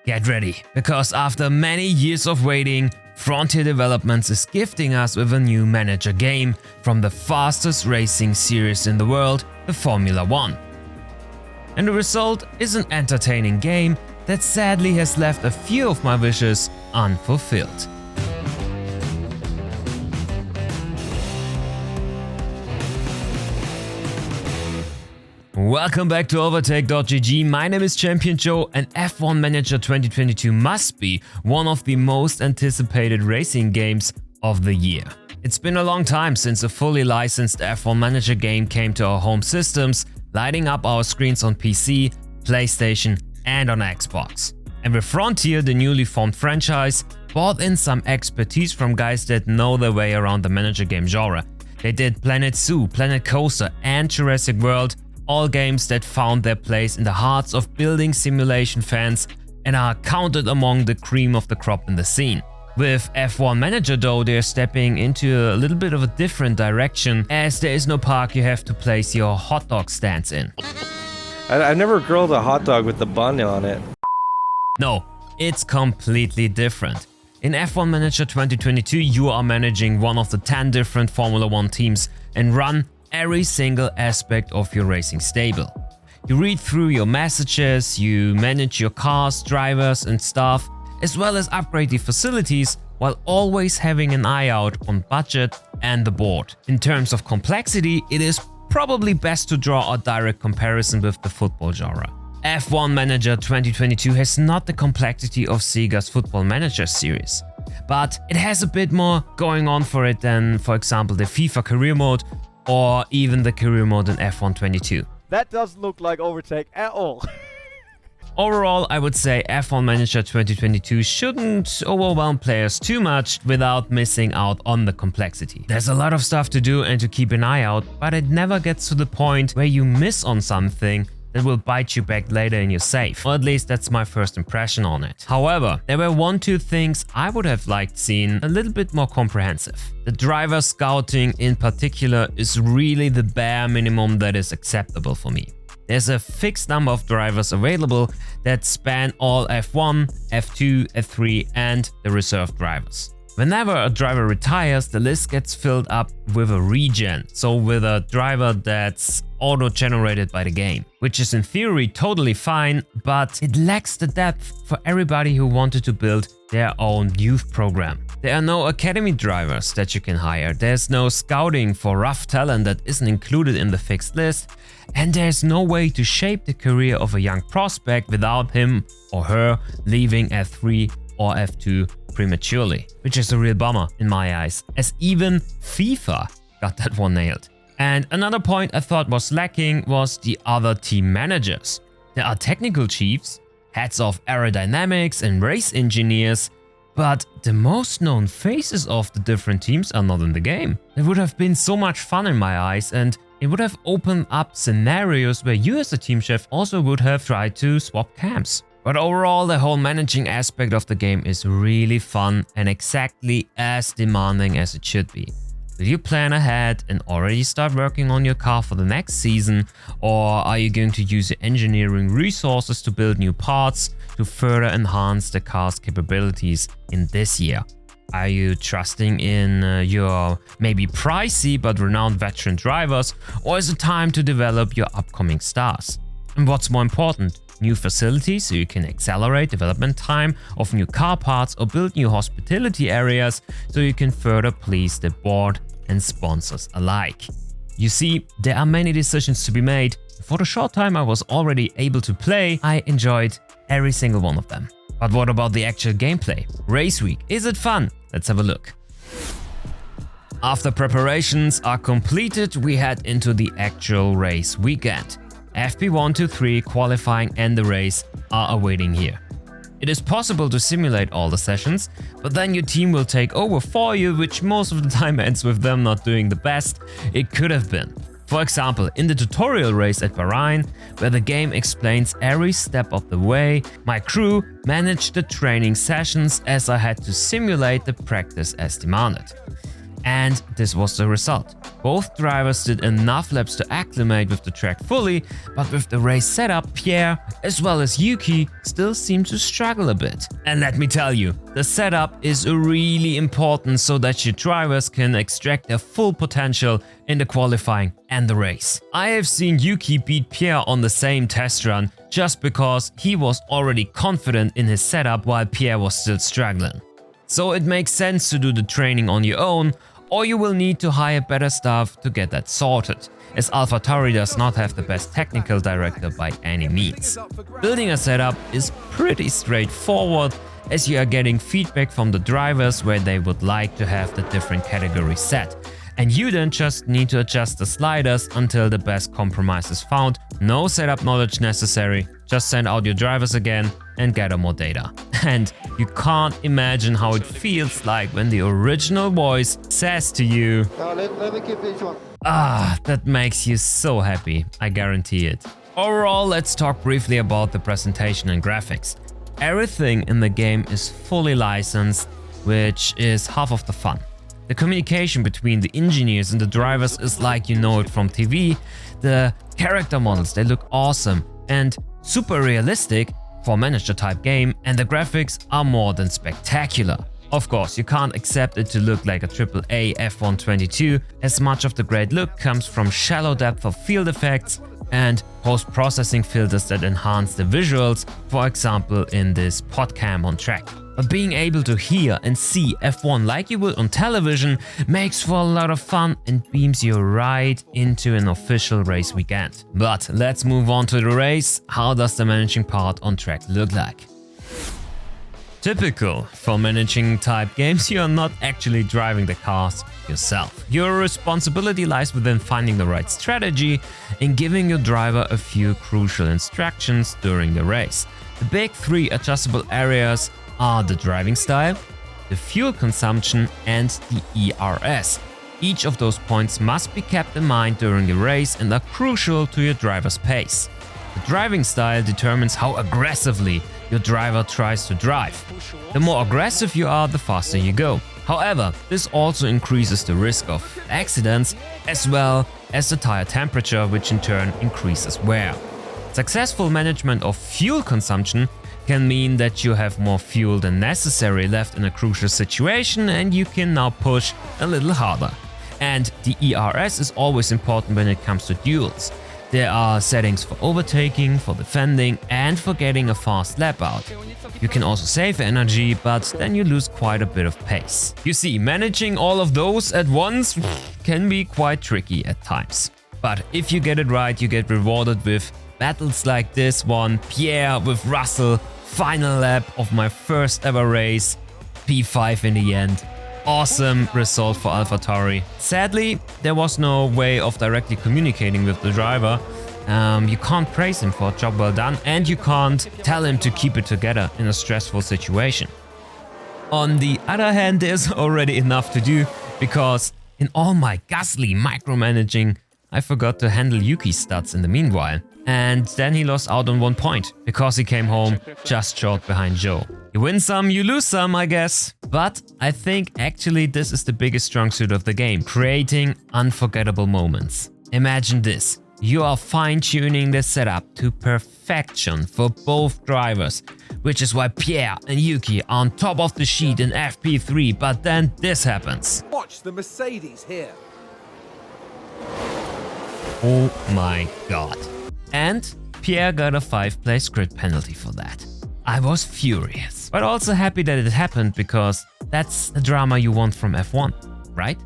Get ready, because after many years of waiting, Frontier Developments is gifting us with a new manager game from the fastest racing series in the world, the Formula 1. And the result is an entertaining game that sadly has left a few of my wishes unfulfilled. Welcome back to OverTake.gg. My name is Champion Joe, and F1 Manager 2022 must be one of the most anticipated racing games of the year. It's been a long time since a fully licensed F1 Manager game came to our home systems, lighting up our screens on PC, PlayStation and on Xbox. And with Frontier, the newly formed franchise, brought in some expertise from guys that know their way around the manager game genre. They did Planet Zoo, Planet Coaster and Jurassic World, all games that found their place in the hearts of building simulation fans and are counted among the cream of the crop in the scene. With F1 Manager though, they're stepping into a little bit of a different direction, as there is no park you have to place your hot dog stands in. I've never grilled a hot dog with the bun on it. No, it's completely different. In F1 Manager 2022, you are managing one of the 10 different Formula 1 teams and run every single aspect of your racing stable. You read through your messages, you manage your cars, drivers and staff, as well as upgrade the facilities, while always having an eye out on budget and the board. In terms of complexity, it is probably best to draw a direct comparison with the football genre. F1 Manager 2022 has not the complexity of Sega's Football Manager series, but it has a bit more going on for it than, for example, the FIFA Career Mode or even the career mode in F1 22. That doesn't look like OverTake at all. Overall, I would say F1 Manager 2022 shouldn't overwhelm players too much without missing out on the complexity. There's a lot of stuff to do and to keep an eye out, but it never gets to the point where you miss on something that will bite you back later in your save. Or at least that's my first impression on it. However, there were 2 things I would have liked seen a little bit more comprehensive. The driver scouting in particular is really the bare minimum that is acceptable for me. There's a fixed number of drivers available that span all F1, F2, F3 and the reserve drivers. Whenever a driver retires, the list gets filled up with a regen, so with a driver that's auto-generated by the game, which is in theory totally fine, but it lacks the depth for everybody who wanted to build their own youth program. There are no academy drivers that you can hire, there's no scouting for rough talent that isn't included in the fixed list, and there's no way to shape the career of a young prospect without him or her leaving F3 or F2 prematurely, which is a real bummer in my eyes, as even FIFA got that one nailed. And another point I thought was lacking was the other team managers. There are technical chiefs, heads of aerodynamics and race engineers, but the most known faces of the different teams are not in the game. It would have been so much fun in my eyes, and it would have opened up scenarios where you as a team chef also would have tried to swap camps. But overall, the whole managing aspect of the game is really fun and exactly as demanding as it should be. Will you plan ahead and already start working on your car for the next season, or are you going to use your engineering resources to build new parts to further enhance the car's capabilities in this year? Are you trusting in your maybe pricey but renowned veteran drivers, or is it time to develop your upcoming stars? And what's more important, new facilities so you can accelerate development time of new car parts, or build new hospitality areas so you can further please the board and sponsors alike. You see, there are many decisions to be made. For the short time I was already able to play, I enjoyed every single one of them. But what about the actual gameplay? Race week, is it fun? Let's have a look. After preparations are completed, we head into the actual race weekend. FP1 to 3 qualifying and the race are awaiting here. It is possible to simulate all the sessions, but then your team will take over for you, which most of the time ends with them not doing the best it could have been. For example, in the tutorial race at Bahrain, where the game explains every step of the way, my crew managed the training sessions as I had to simulate the practice as demanded. And this was the result. Both drivers did enough laps to acclimate with the track fully, but with the race setup, Pierre as well as Yuki still seemed to struggle a bit. And let me tell you, the setup is really important so that your drivers can extract their full potential in the qualifying and the race. I have seen Yuki beat Pierre on the same test run just because he was already confident in his setup while Pierre was still struggling. So it makes sense to do the training on your own, or you will need to hire better staff to get that sorted, as AlphaTauri does not have the best technical director by any means. Building a setup is pretty straightforward, as you are getting feedback from the drivers where they would like to have the different categories set. And you then just need to adjust the sliders until the best compromise is found. No setup knowledge necessary, just send out your drivers again and gather more data. And you can't imagine how it feels like when the original voice says to you, let me keep this one. that makes you so happy, I guarantee it. Overall, let's talk briefly about the presentation and graphics. Everything in the game is fully licensed, which is half of the fun. The communication between the engineers and the drivers is like you know it from TV. The character models, they look awesome and super realistic for a manager type game, and the graphics are more than spectacular. Of course, you can't accept it to look like a AAA F1 22, as much of the great look comes from shallow depth of field effects and post-processing filters that enhance the visuals, for example in this podcam on track. But being able to hear and see F1 like you would on television makes for a lot of fun and beams you right into an official race weekend. But let's move on to the race. How does the managing part on track look like? Typical for managing type games, you are not actually driving the cars yourself. Your responsibility lies within finding the right strategy and giving your driver a few crucial instructions during the race. The big three adjustable areas are the driving style, the fuel consumption and the ERS. Each of those points must be kept in mind during the race and are crucial to your driver's pace. The driving style determines how aggressively your driver tries to drive. The more aggressive you are, the faster you go. However, this also increases the risk of accidents as well as the tire temperature, which in turn increases wear. Successful management of fuel consumption can mean that you have more fuel than necessary left in a crucial situation and you can now push a little harder. And the ERS is always important when it comes to duels. There are settings for overtaking, for defending and for getting a fast lap out. You can also save energy, but then you lose quite a bit of pace. You see, managing all of those at once can be quite tricky at times. But if you get it right, you get rewarded with battles like this one, Pierre with Russell, final lap of my first ever race, P5 in the end. Awesome result for AlphaTauri. Sadly, there was no way of directly communicating with the driver. You can't praise him for a job well done and you can't tell him to keep it together in a stressful situation. On the other hand, there's already enough to do because in all my Gasly micromanaging, I forgot to handle Yuki's stats in the meanwhile. And then he lost out on 1 point because he came home just short behind Joe. You win some, you lose some, I guess. But I think actually this is the biggest strong suit of the game, creating unforgettable moments. Imagine this, you are fine-tuning the setup to perfection for both drivers, which is why Pierre and Yuki are on top of the sheet in FP3, but then this happens. Watch the Mercedes here. Oh my god. And Pierre got a 5-place grid penalty for that. I was furious, but also happy that it happened because that's the drama you want from F1, right?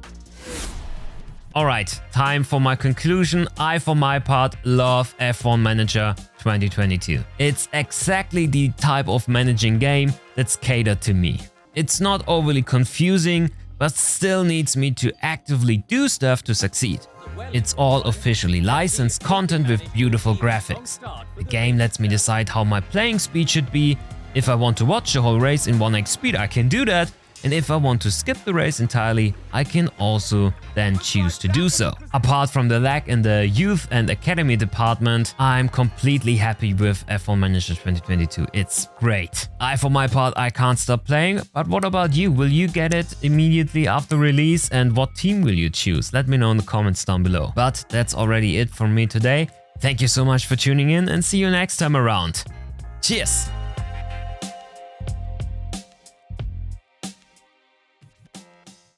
Alright, time for my conclusion. I, for my part, love F1 Manager 2022. It's exactly the type of managing game that's catered to me. It's not overly confusing, but still needs me to actively do stuff to succeed. It's all officially licensed content with beautiful graphics. The game lets me decide how my playing speed should be. If I want to watch the whole race in 1x speed, I can do that. and if I want to skip the race entirely, I can also then choose to do so. Apart from the lag in the youth and academy department, I'm completely happy with F1 Manager 2022. It's great. For my part, I can't stop playing, but what about you? Will you get it immediately after release, and what team will you choose? Let me know in the comments down below. But that's already it from me today. Thank you so much for tuning in, and see you next time around. Cheers!